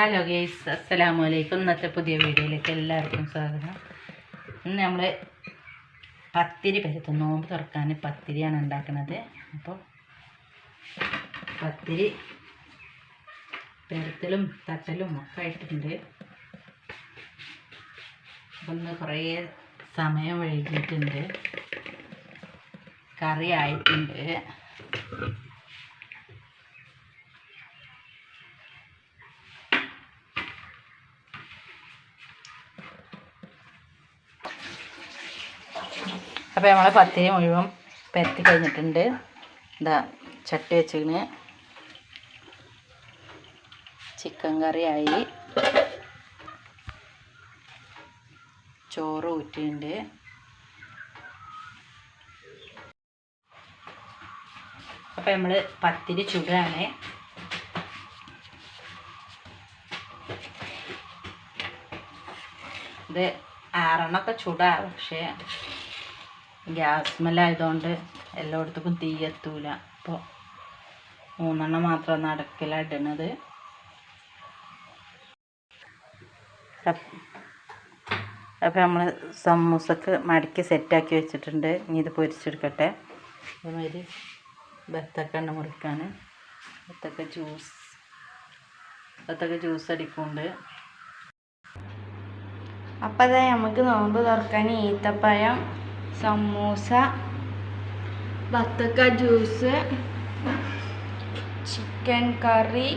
Hello guys, അസ്സലാമു അലൈക്കും. ഇന്നത്തെ പുതിയ വീഡിയോയിലേക്ക് എല്ലാവർക്കും സ്വാഗതം. ഇന്ന് നമ്മൾ പത്തിരി പരത്തും. നോമ്പ് തുറക്കാൻ പത്തിരിയാണ് ഉണ്ടാക്കുന്നത്. അപ്പോൾ പത്തിരി പരത്തലും തട്ടലും ഒക്കെ ആയിട്ടുണ്ട്. അപ്പം ഇന്ന് കുറേ സമയം വൈകിയിട്ടുണ്ട്. കറി ആയിട്ടുണ്ട്. അപ്പോൾ നമ്മളെ പത്തിരി മുഴുവൻ പരത്തി കഴിഞ്ഞിട്ടുണ്ട്. ഇതാ ചട്ടി വെച്ചിങ്ങനെ ചിക്കൻ കറിയായി, ചോറ് ഊറ്റിയിട്ടുണ്ട്. അപ്പോൾ നമ്മൾ പത്തിരി ചുടാണ്. ഇത് ആറെണ്ണമൊക്കെ ചുടാ, പക്ഷേ ഗ്യാസ് സ്മെല്ലായതുകൊണ്ട് എല്ലായിടത്തേക്കും തീ എത്തൂല. അപ്പോൾ 3 മാത്രം നടക്കില്ല ഇടുന്നത്. അപ്പോൾ നമ്മൾ സമൂസക്ക് മടക്കി സെറ്റാക്കി വെച്ചിട്ടുണ്ട്. ഇനി ഇത് പൊരിച്ചെടുക്കട്ടെ. അതേമാതിരി ബത്തക്ക മുറിക്കാൻ ബത്തക്ക ജ്യൂസ് അടിക്കുന്നുണ്ട്. അപ്പം അതെ, നമുക്ക് നോമ്പ് തുറക്കാൻ ഈത്തപ്പഴം, സമൂസ, ബത്തക്ക ജ്യൂസ്, ചിക്കൻ കറി,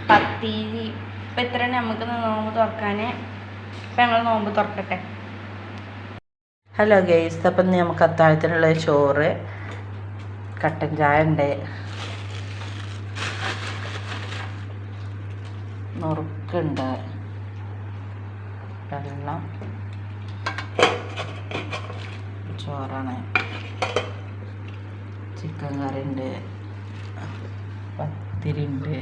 പത്തിരി, ഇപ്പം ഇത്രയാണ് നമുക്ക് നോമ്പ് തുറക്കാൻ. ഇപ്പം ഞങ്ങൾ നോമ്പ് തുറക്കട്ടെ. ഹലോ ഗൈസ്, അപ്പം നമുക്ക് അത്താഴത്തിനുള്ള ചോറ്, കട്ടൻ ചായ ഉണ്ട്, നുറുക്കുണ്ട്, വെള്ളം, ചോറാണ്, ചിക്കൻ കറി ഉണ്ട്, പത്തിരി ഉണ്ട്.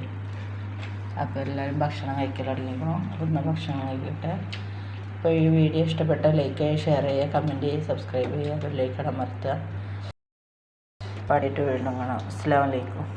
അപ്പോൾ എല്ലാവരും ഭക്ഷണം കഴിക്കൽ തുടങ്ങിക്കണം. അപ്പോൾ ഇന്ന് ഭക്ഷണം കഴിക്കട്ടെ. അപ്പോൾ ഈ വീഡിയോ ഇഷ്ടപ്പെട്ടാൽ ലൈക്ക് ചെയ്യുക, ഷെയർ ചെയ്യുക, കമൻറ്റ് ചെയ്യുക, സബ്സ്ക്രൈബ് ചെയ്യുക, ബെല്ലൈക്കൺ അമർത്തുക. പാടിയിട്ട് വീണ്ടും കാണാം. അസ്സലാമു അലൈക്കും.